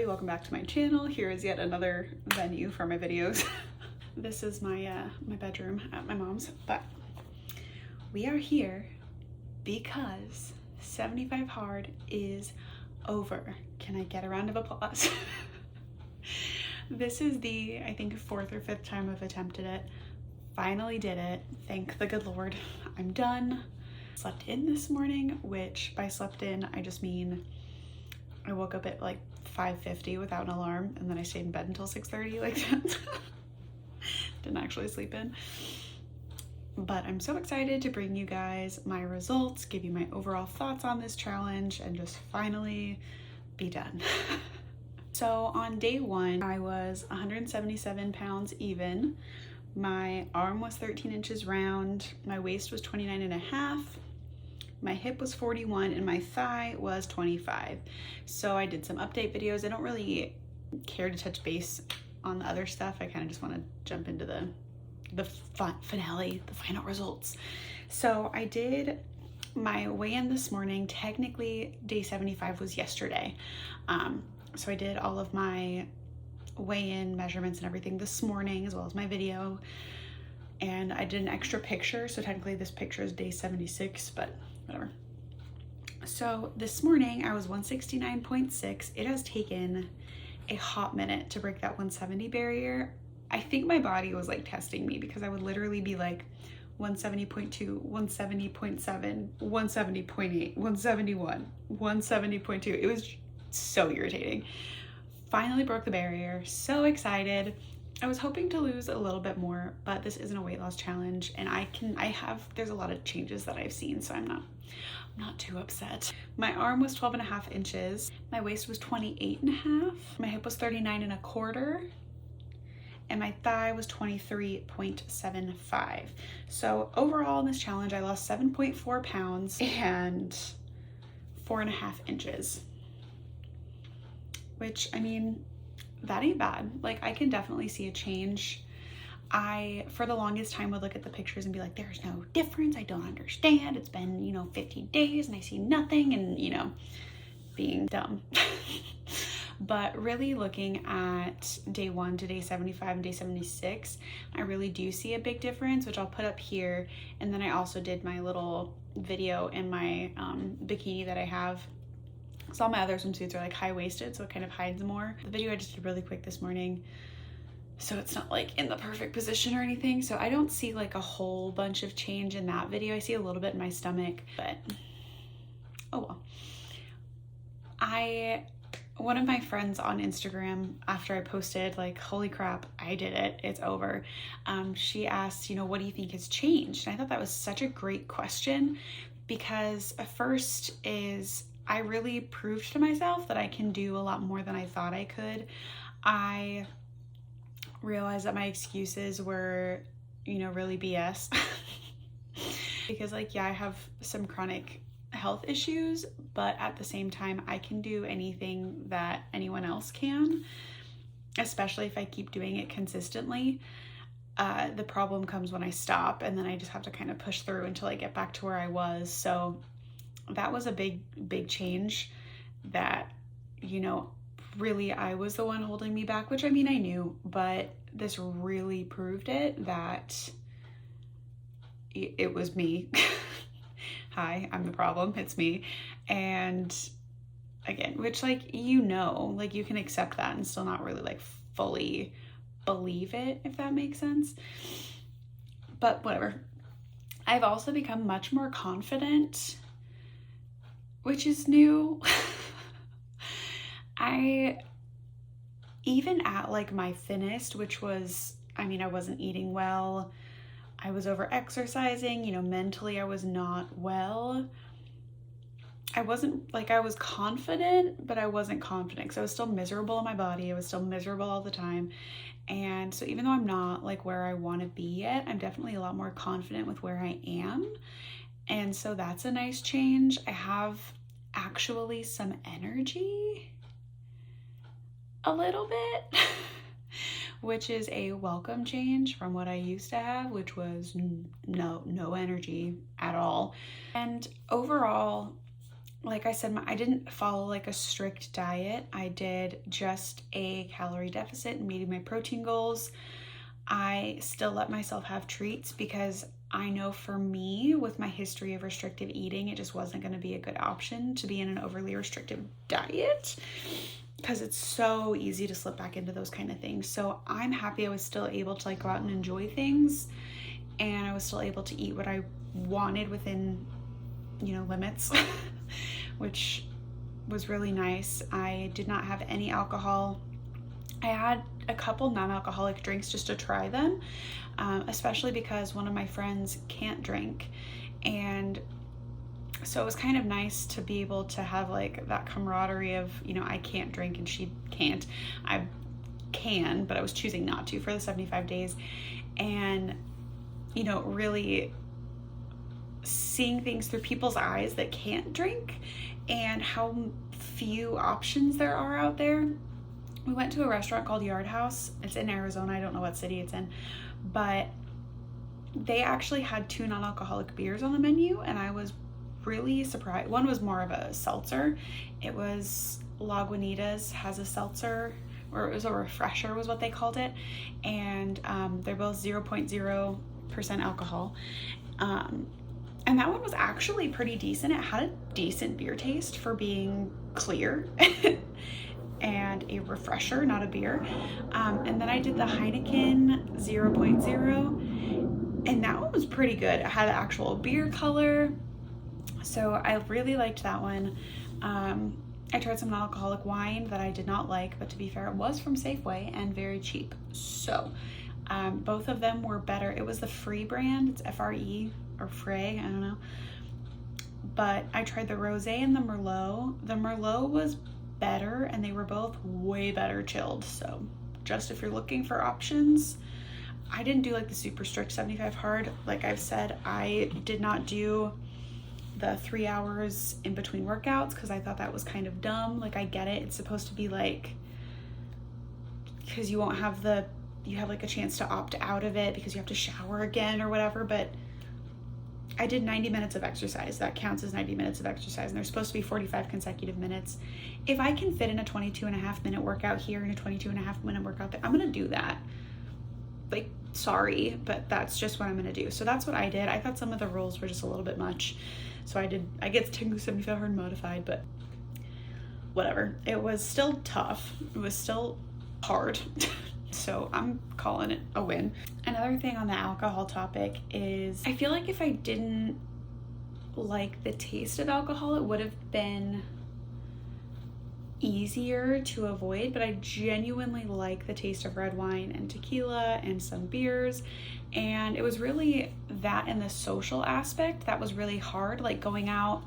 welcome back to my channel. Here is yet another venue for my videos. This is my my bedroom at my mom's, but we are here because 75 Hard is over. Can I get a round of applause? This is the, I think, 4th or 5th time I've attempted it. Finally did it. Thank the good Lord. I'm done. Slept in this morning, which by slept in, I just mean I woke up at like 5:50 without an alarm, and then I stayed in bed until 6:30 like that. Didn't actually sleep in. But I'm so excited to bring you guys my results, give you my overall thoughts on this challenge, and just finally be done. So on day 1, I was 177 pounds even. My arm was 13 inches round, my waist was 29 and a half, my hip was 41, and my thigh was 25. So I did some update videos. I don't really care to touch base on the other stuff. I kind of just want to jump into the finale, the final results. So I did my weigh-in this morning. Technically, day 75 was yesterday. So I did all of my weigh-in measurements and everything this morning, as well as my video. And I did an extra picture, so technically this picture is day 76, but whatever. So this morning I was 169.6. It has taken a hot minute to break that 170 barrier. I think my body was like testing me, because I would literally be like 170.2, 170.7, 170.8, 171, 170.2. It was so irritating. Finally broke the barrier. So excited. I was hoping to lose a little bit more, but this isn't a weight loss challenge, and there's a lot of changes that I've seen, so I'm not too upset. My arm was 12 and a half inches. My waist was 28 and a half. My hip was 39 and a quarter. And my thigh was 23.75. So overall in this challenge, I lost 7.4 pounds and 4.5 inches. Which, I mean, that ain't bad. Like, I can definitely see a change. I, for the longest time, would look at the pictures and be like, there's no difference. I don't understand. It's been, 15 days and I see nothing, and, being dumb. But really looking at day 1 to day 75 and day 76, I really do see a big difference, which I'll put up here. And then I also did my little video in my bikini that I have. So all my other swimsuits are like high-waisted, so it kind of hides more. The video I just did really quick this morning, so it's not like in the perfect position or anything. So I don't see like a whole bunch of change in that video. I see a little bit in my stomach, but oh well. One of my friends on Instagram, after I posted like, holy crap, I did it, it's over, she asked, what do you think has changed? And I thought that was such a great question, because first is, I really proved to myself that I can do a lot more than I thought I could. I realized that my excuses were, really BS. Because like, yeah, I have some chronic health issues, but at the same time, I can do anything that anyone else can, especially if I keep doing it consistently. The problem comes when I stop, and then I just have to kind of push through until I get back to where I was. So that was a big change that, really I was the one holding me back, which I mean, I knew, but this really proved it, that it was me. Hi, I'm the problem, it's me. And again, which like, like you can accept that and still not really like fully believe it, if that makes sense. But whatever. I've also become much more confident, which is new. Even at like my thinnest, which was, I wasn't eating well, I was over exercising, mentally I was not well. I wasn't like, I was confident, but I wasn't confident, because I was still miserable in my body. I was still miserable all the time. And so even though I'm not like where I want to be yet, I'm definitely a lot more confident with where I am. And so that's a nice change. I have actually some energy, a little bit, which is a welcome change from what I used to have, which was no energy at all. And overall, like I said, I didn't follow like a strict diet. I did just a calorie deficit and meeting my protein goals. I still let myself have treats because I know for me, with my history of restrictive eating, it just wasn't going to be a good option to be in an overly restrictive diet because it's so easy to slip back into those kind of things. So I'm happy I was still able to like go out and enjoy things, and I was still able to eat what I wanted within, you know, limits, which was really nice. I did not have any alcohol. I had a couple non-alcoholic drinks just to try them, especially because one of my friends can't drink. And so it was kind of nice to be able to have like that camaraderie of, you know, I can't drink and she can't. I can, but I was choosing not to for the 75 days. And, you know, really seeing things through people's eyes that can't drink and how few options there are out there. We went to a restaurant called Yard House. It's in Arizona. I don't know what city it's in, but they actually had 2 non-alcoholic beers on the menu, and I was really surprised. One was more of a seltzer. It was Lagunitas has a seltzer, or it was a refresher was what they called it, and they're both 0.0% alcohol. And that one was actually pretty decent. It had a decent beer taste for being clear. And a refresher, not a beer. And then I did the Heineken 0.0, and that one was pretty good. It had an actual beer color, so I really liked that one. I tried some non-alcoholic wine that I did not like, but to be fair, it was from Safeway and very cheap. So both of them were better. It was the Free brand. It's F-R-E or Frey, I don't know. But I tried the Rosé and the Merlot. The Merlot was better, and they were both way better chilled. So just if you're looking for options, I didn't do like the super strict 75 hard. Like I've said, I did not do the 3 hours in between workouts because I thought that was kind of dumb. Like I get it, it's supposed to be like, because you won't have you have like a chance to opt out of it because you have to shower again or whatever, but I did 90 minutes of exercise. That counts as 90 minutes of exercise, and they're supposed to be 45 consecutive minutes. If I can fit in a 22.5-minute workout here and a 22.5-minute workout there, I'm gonna do that. Like, sorry, but that's just what I'm gonna do. So that's what I did. I thought some of the rules were just a little bit much. So I get the technically 75 hard modified, but whatever. It was still tough. It was still hard. So I'm calling it a win. Another thing on the alcohol topic is I feel like if I didn't like the taste of alcohol, it would have been easier to avoid, but I genuinely like the taste of red wine and tequila and some beers. And it was really that and the social aspect that was really hard, like going out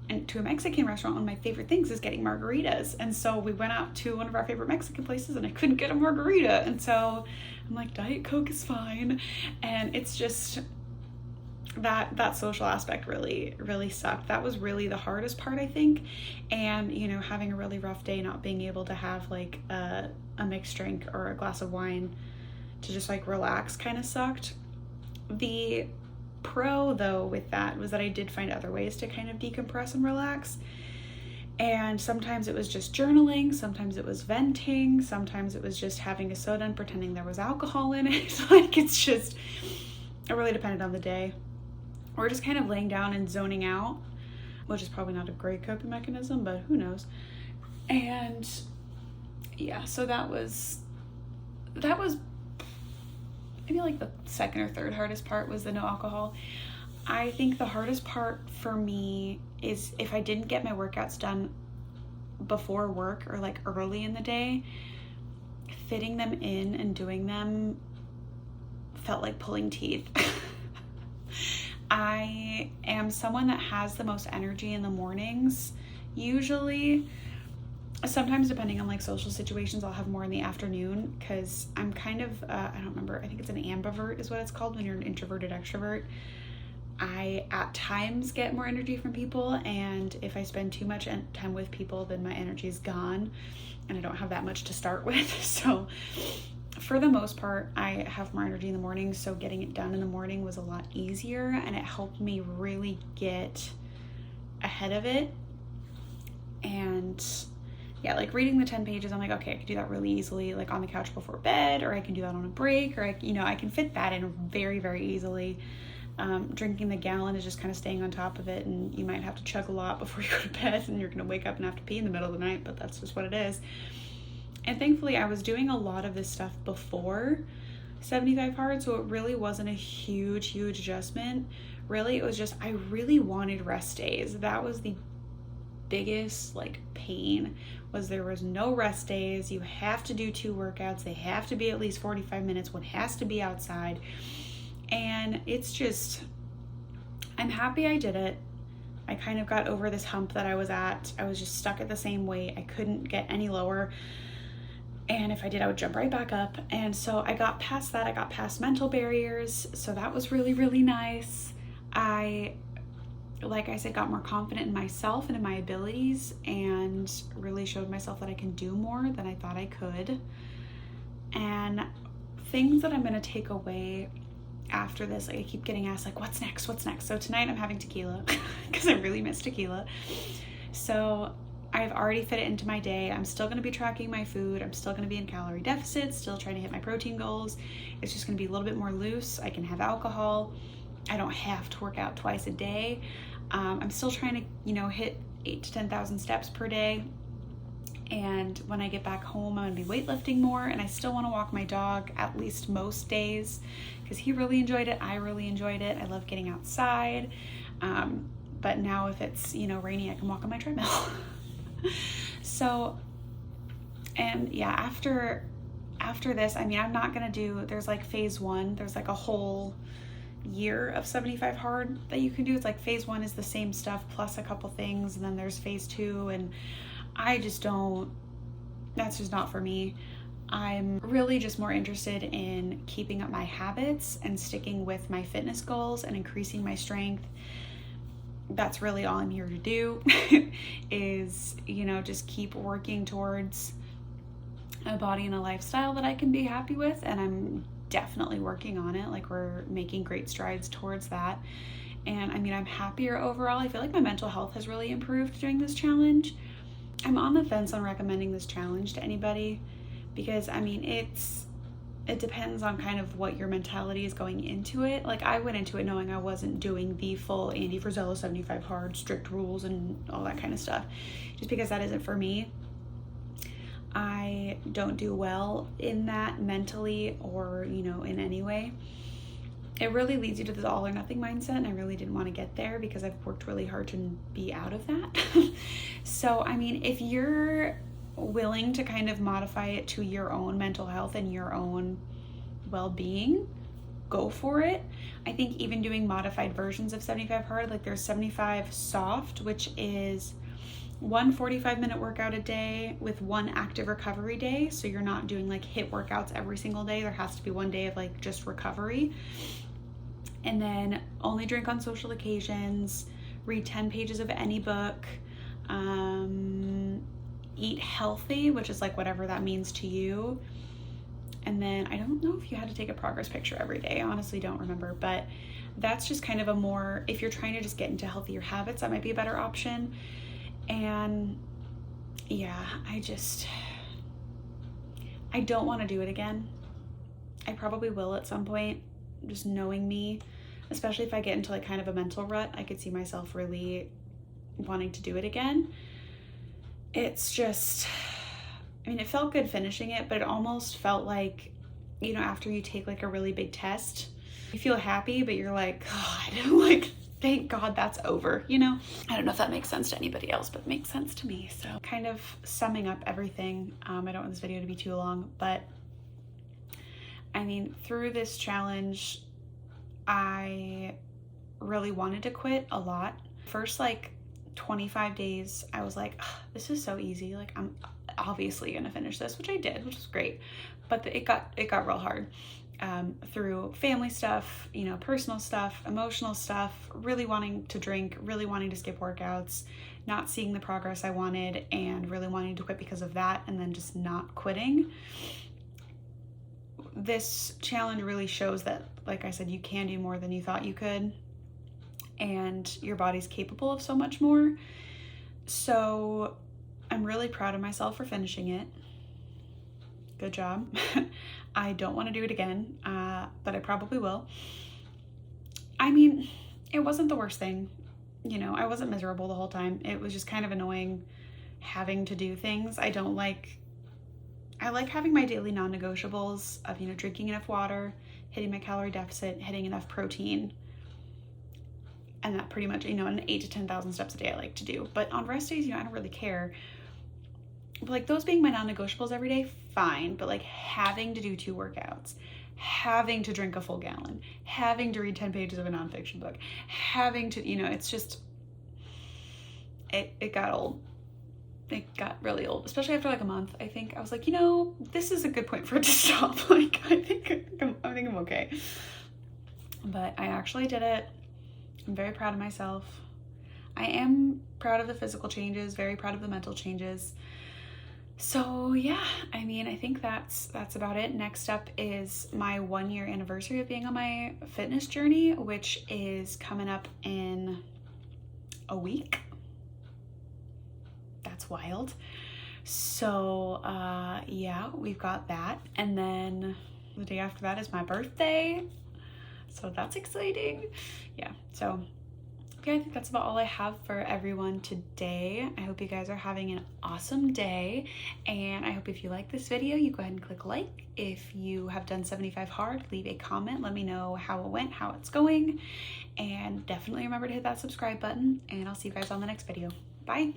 and to a Mexican restaurant. One of my favorite things is getting margaritas, and so we went out to one of our favorite Mexican places and I couldn't get a margarita, and so I'm like, Diet Coke is fine. And it's just that social aspect really sucked. That was really the hardest part, I think. And you know, having a really rough day, not being able to have like a mixed drink or a glass of wine to just like relax kind of sucked. The pro though with that was that I did find other ways to kind of decompress and relax, and sometimes it was just journaling, sometimes it was venting, sometimes it was just having a soda and pretending there was alcohol in it. Like it really depended on the day, or just kind of laying down and zoning out, which is probably not a great coping mechanism, but who knows. And yeah, so that was maybe like the second or third hardest part was the no alcohol. I think the hardest part for me is if I didn't get my workouts done before work or like early in the day, fitting them in and doing them felt like pulling teeth. I am someone that has the most energy in the mornings, usually. Sometimes depending on like social situations, I'll have more in the afternoon because I'm kind of, I don't remember, I think it's an ambivert is what it's called when you're an introverted extrovert. I at times get more energy from people, and if I spend too much time with people, then my energy is gone and I don't have that much to start with. So for the most part, I have more energy in the morning, so getting it done in the morning was a lot easier, and it helped me really get ahead of it. And yeah, like reading the 10 pages, I'm like, okay, I can do that really easily, like on the couch before bed, or I can do that on a break, or I can fit that in very, very easily. Drinking the gallon is just kind of staying on top of it, and you might have to chug a lot before you go to bed, and you're going to wake up and have to pee in the middle of the night, but that's just what it is. And thankfully, I was doing a lot of this stuff before 75 hard, so it really wasn't a huge adjustment. Really, it was just I really wanted rest days. That was the biggest like pain, was there was no rest days. You have to do 2 workouts. They have to be at least 45 minutes. One has to be outside. And it's just, I'm happy I did it. I kind of got over this hump that I was at. I was just stuck at the same weight. I couldn't get any lower. And if I did, I would jump right back up. And so I got past that. I got past mental barriers. So that was really, really nice. Like I said, got more confident in myself and in my abilities, and really showed myself that I can do more than I thought I could. And things that I'm going to take away after this, like I keep getting asked, like, what's next? So tonight I'm having tequila because I really miss tequila. So I've already fit it into my day. I'm still going to be tracking my food. I'm still going to be in calorie deficit, still trying to hit my protein goals. It's just going to be a little bit more loose. I can have alcohol. I don't have to work out twice a day. I'm still trying to, hit 8,000 to 10,000 steps per day. And when I get back home, I'm gonna be weightlifting more, and I still want to walk my dog at least most days because he really enjoyed it. I really enjoyed it. I love getting outside. But now if it's, rainy, I can walk on my treadmill. So, and yeah, after this, I'm not gonna there's like phase 1, there's like a whole year of 75 hard that you can do. It's like phase 1 is the same stuff plus a couple things, and then there's phase 2, and that's just not for me. I'm really just more interested in keeping up my habits and sticking with my fitness goals and increasing my strength. That's really all I'm here to do is, just keep working towards a body and a lifestyle that I can be happy with. And I'm definitely working on it. Like, we're making great strides towards that. And I'm happier overall. I feel like my mental health has really improved during this challenge. I'm on the fence on recommending this challenge to anybody because it depends on kind of what your mentality is going into it. Like, I went into it knowing I wasn't doing the full Andy Frisella 75 hard strict rules and all that kind of stuff, just because that isn't for me. I don't do well in that mentally or, in any way. It really leads you to this all or nothing mindset, and I really didn't want to get there because I've worked really hard to be out of that. So, if you're willing to kind of modify it to your own mental health and your own well-being, go for it. I think even doing modified versions of 75 hard, like there's 75 soft, which is 1 45-minute workout a day with 1 active recovery day. So you're not doing like HIIT workouts every single day. There has to be 1 day of like just recovery. And then only drink on social occasions, read 10 pages of any book, eat healthy, which is like whatever that means to you. And then I don't know if you had to take a progress picture every day. I honestly don't remember, but that's just kind of a more, if you're trying to just get into healthier habits, that might be a better option. And yeah, I don't want to do it again. I probably will at some point, just knowing me, especially if I get into like kind of a mental rut. I could see myself really wanting to do it again. It's just, it felt good finishing it, but it almost felt like, after you take like a really big test, you feel happy, but you're like, God, like, thank God that's over, I don't know if that makes sense to anybody else, but it makes sense to me. So kind of summing up everything, I don't want this video to be too long, but through this challenge, I really wanted to quit a lot. First, like 25 days, I was like, this is so easy. Like, I'm obviously gonna finish this, which I did, which was great. But it got real hard through family stuff, personal stuff, emotional stuff, really wanting to drink, really wanting to skip workouts, not seeing the progress I wanted, and really wanting to quit because of that, and then just not quitting. This challenge really shows that, like I said, you can do more than you thought you could. and your body's capable of so much more. So I'm really proud of myself for finishing it. Good job. I don't want to do it again, but I probably will. I mean, it wasn't the worst thing. You know, I wasn't miserable the whole time. It was just kind of annoying having to do things. I like having my daily non-negotiables of, you know, drinking enough water, hitting my calorie deficit, hitting enough protein, and that pretty much, you know, an 8,000 to 10,000 steps a day I like to do. But on rest days, you know, I don't really care. But like those being my non-negotiables every day, fine. But like having to do 2 workouts, having to drink a full gallon, having to read 10 pages of a nonfiction book, having to, you know, it's just, it got old. It got really old, especially after like a month. I think I was like, you know, this is a good point for it to stop. Like, I think I'm okay. But I actually did it. I'm very proud of myself. I am proud of the physical changes, very proud of the mental changes. So yeah, I mean, I think that's about it. Next up is my 1-year anniversary of being on my fitness journey, which is coming up in a week. That's wild. So yeah, we've got that. And then the day after that is my birthday. So that's exciting. Yeah, so yeah, I think that's about all I have for everyone today. I hope you guys are having an awesome day, and I hope if you like this video, you go ahead and click like. If you have done 75 hard, leave a comment. Let me know how it went, how it's going, and definitely remember to hit that subscribe button, and I'll see you guys on the next video. Bye.